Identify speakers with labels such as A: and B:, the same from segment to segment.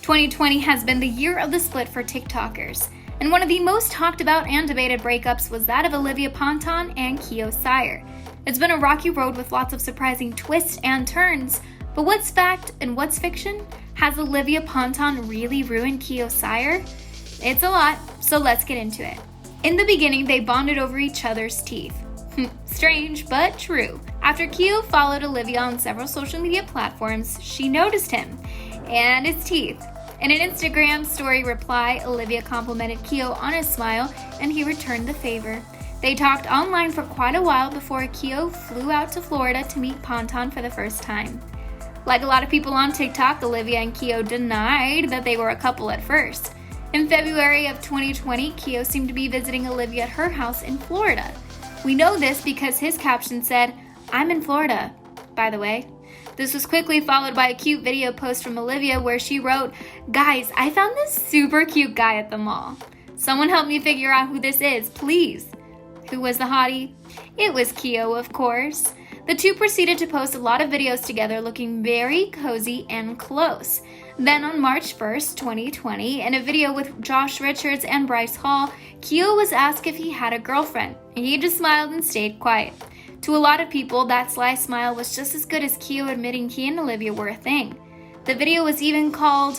A: 2020 has been the year of the split for TikTokers, and one of the most talked about and debated breakups was that of Olivia Ponton and Kio Cyr. It's been a rocky road with lots of surprising twists and turns, but what's fact and what's fiction? Has Olivia Ponton really ruined Kio Cyr? It's a lot, so let's get into it. In the beginning, they bonded over each other's teeth. Strange, but true. After Kio followed Olivia on several social media platforms, she noticed him and his teeth. In an Instagram story reply, Olivia complimented Kio on his smile, and he returned the favor. They talked online for quite a while before Kio flew out to Florida to meet Ponton for the first time. Like a lot of people on TikTok, Olivia and Kio denied that they were a couple at first. In February of 2020, Kio seemed to be visiting Olivia at her house in Florida. We know this because his caption said, "I'm in Florida, by the way." This was quickly followed by a cute video post from Olivia where she wrote, "Guys, I found this super cute guy at the mall. Someone help me figure out who this is, please." Who was the hottie? It was Kio, of course. The two proceeded to post a lot of videos together looking very cozy and close. Then on March 1st, 2020, in a video with Josh Richards and Bryce Hall, Kio was asked if he had a girlfriend, and he just smiled and stayed quiet. To a lot of people, that sly smile was just as good as Kio admitting he and Olivia were a thing. The video was even called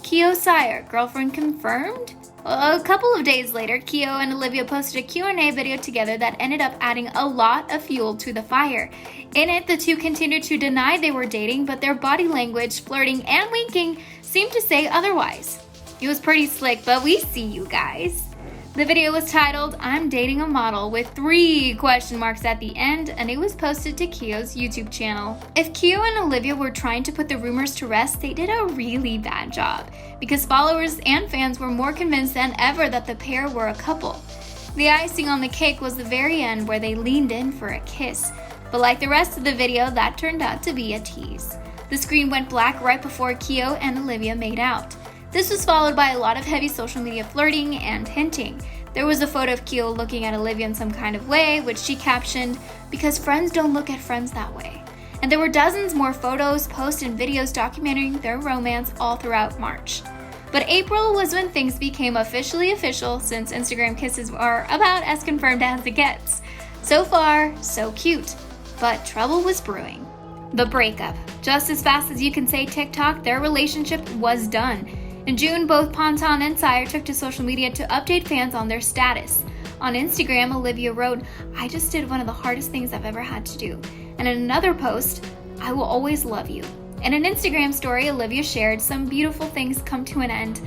A: Kio Cyr, Girlfriend Confirmed? A couple of days later, Kio and Olivia posted a Q&A video together that ended up adding a lot of fuel to the fire. In it, the two continued to deny they were dating, but their body language, flirting, and winking seemed to say otherwise. It was pretty slick, but we see you guys. The video was titled, "I'm Dating a Model," with 3 question marks at the end, and it was posted to Kio's YouTube channel. If Kio and Olivia were trying to put the rumors to rest, they did a really bad job, because followers and fans were more convinced than ever that the pair were a couple. The icing on the cake was the very end where they leaned in for a kiss, but like the rest of the video, that turned out to be a tease. The screen went black right before Kio and Olivia made out. This was followed by a lot of heavy social media flirting and hinting. There was a photo of Kio looking at Olivia in some kind of way, which she captioned, "Because friends don't look at friends that way." And there were dozens more photos, posts, and videos documenting their romance all throughout March. But April was when things became officially official, since Instagram kisses are about as confirmed as it gets. So far, so cute. But trouble was brewing. The breakup. Just as fast as you can say TikTok, their relationship was done. In June, both Ponton and Cyr took to social media to update fans on their status. On Instagram, Olivia wrote, "I just did one of the hardest things I've ever had to do." And in another post, "I will always love you." In an Instagram story, Olivia shared, "Some beautiful things come to an end.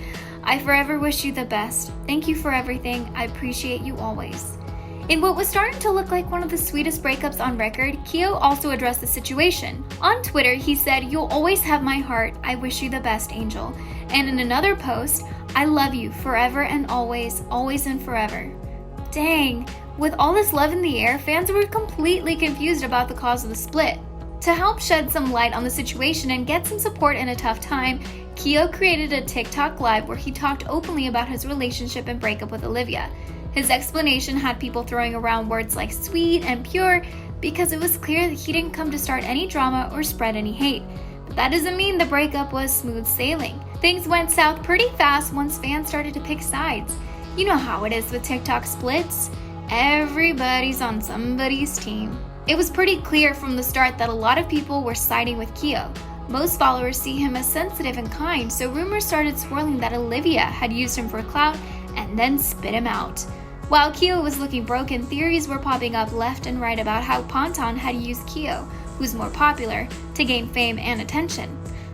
A: I forever wish you the best. Thank you for everything. I appreciate you always." In what was starting to look like one of the sweetest breakups on record, Kio also addressed the situation. On Twitter, he said, "You'll always have my heart. I wish you the best, Angel." And in another post, "I love you forever and always, always and forever." Dang, with all this love in the air, fans were completely confused about the cause of the split. To help shed some light on the situation and get some support in a tough time, Kio created a TikTok live where he talked openly about his relationship and breakup with Olivia. His explanation had people throwing around words like sweet and pure because it was clear that he didn't come to start any drama or spread any hate. But that doesn't mean the breakup was smooth sailing. Things went south pretty fast once fans started to pick sides. You know how it is with TikTok splits. Everybody's on somebody's team. It was pretty clear from the start that a lot of people were siding with Kio. Most followers see him as sensitive and kind, so rumors started swirling that Olivia had used him for clout and then spit him out. While Kio was looking broken, theories were popping up left and right about how Ponton had used Kio, who's more popular, to gain fame and attention.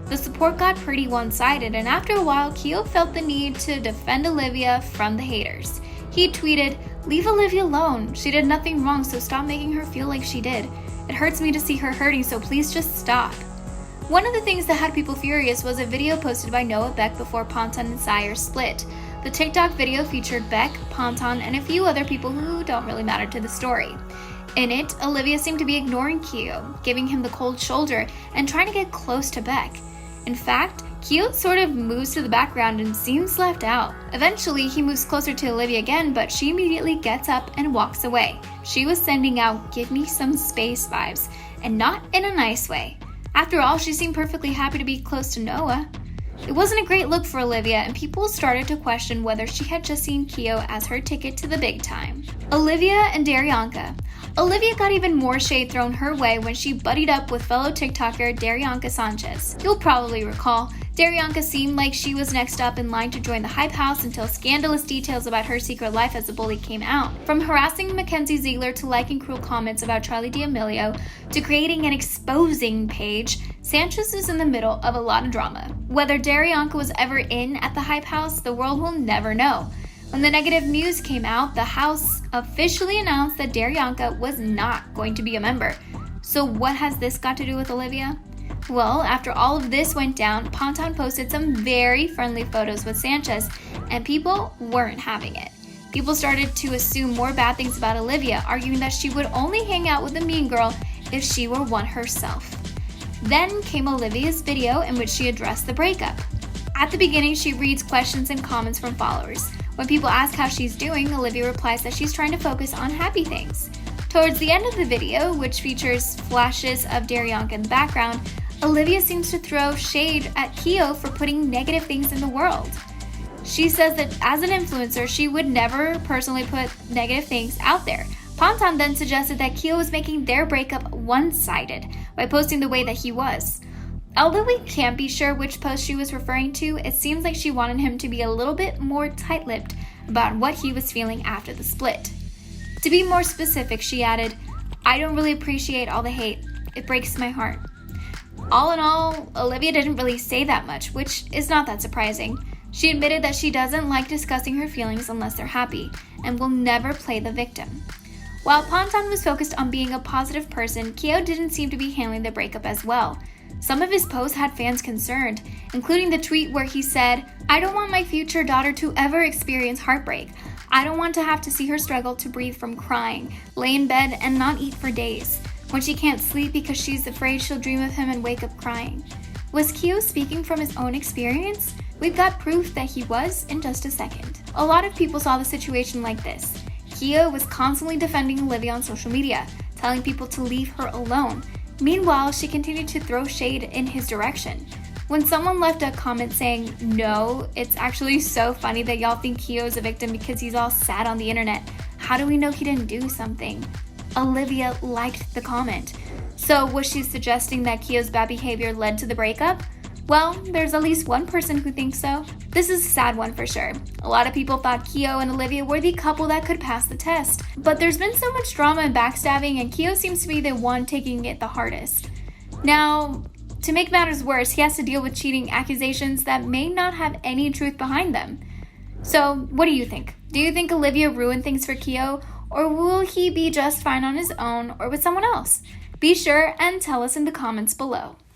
A: The support got pretty one-sided, and after a while, Kio felt the need to defend Olivia from the haters. He tweeted, "Leave Olivia alone. She did nothing wrong, so stop making her feel like she did. It hurts me to see her hurting, so please just stop." One of the things that had people furious was a video posted by Noah Beck before Ponton and Cyr split. The TikTok video featured Beck, Ponton, and a few other people who don't really matter to the story. In it, Olivia seemed to be ignoring Kio, giving him the cold shoulder, and trying to get close to Beck. In fact, Kio sort of moves to the background and seems left out. Eventually, he moves closer to Olivia again, but she immediately gets up and walks away. She was sending out "give me some space" vibes, and not in a nice way. After all, she seemed perfectly happy to be close to Noah. It wasn't a great look for Olivia, and people started to question whether she had just seen Kio as her ticket to the big time. Olivia and Daryanka. Olivia got even more shade thrown her way when she buddied up with fellow TikToker Daryanka Sanchez. You'll probably recall, Daryanka seemed like she was next up in line to join the Hype House until scandalous details about her secret life as a bully came out. From harassing Mackenzie Ziegler to liking cruel comments about Charlie D'Amelio to creating an exposing page, Sanchez is in the middle of a lot of drama. Whether Daryanka was ever in at the Hype House, the world will never know. When the negative news came out, the house officially announced that Daryanka was not going to be a member. So what has this got to do with Olivia? Well, after all of this went down, Ponton posted some very friendly photos with Sanchez, and people weren't having it. People started to assume more bad things about Olivia, arguing that she would only hang out with a mean girl if she were one herself. Then came Olivia's video in which she addressed the breakup. At the beginning, she reads questions and comments from followers. When people ask how she's doing, Olivia replies that she's trying to focus on happy things. Towards the end of the video, which features flashes of Daryanka in the background, Olivia seems to throw shade at Kio for putting negative things in the world. She says that as an influencer, she would never personally put negative things out there. Ponton then suggested that Kio was making their breakup one-sided by posting the way that he was. Although we can't be sure which post she was referring to, it seems like she wanted him to be a little bit more tight-lipped about what he was feeling after the split. To be more specific, she added, "I don't really appreciate all the hate. It breaks my heart." All in all, Olivia didn't really say that much, which is not that surprising. She admitted that she doesn't like discussing her feelings unless they're happy, and will never play the victim. While Ponton was focused on being a positive person, Kio didn't seem to be handling the breakup as well. Some of his posts had fans concerned, including the tweet where he said, "I don't want my future daughter to ever experience heartbreak. I don't want to have to see her struggle to breathe from crying, lay in bed and not eat for days, when she can't sleep because she's afraid she'll dream of him and wake up crying." Was Kio speaking from his own experience? We've got proof that he was in just a second. A lot of people saw the situation like this. Kio was constantly defending Olivia on social media, telling people to leave her alone. Meanwhile, she continued to throw shade in his direction. When someone left a comment saying, "No, it's actually so funny that y'all think Kio's a victim because he's all sad on the internet. How do we know he didn't do something?" Olivia liked the comment. So was she suggesting that Kio's bad behavior led to the breakup? Well, there's at least one person who thinks so. This is a sad one for sure. A lot of people thought Kio and Olivia were the couple that could pass the test. But there's been so much drama and backstabbing, and Kio seems to be the one taking it the hardest. Now, to make matters worse, he has to deal with cheating accusations that may not have any truth behind them. So, what do you think? Do you think Olivia ruined things for Kio, or will he be just fine on his own or with someone else? Be sure and tell us in the comments below.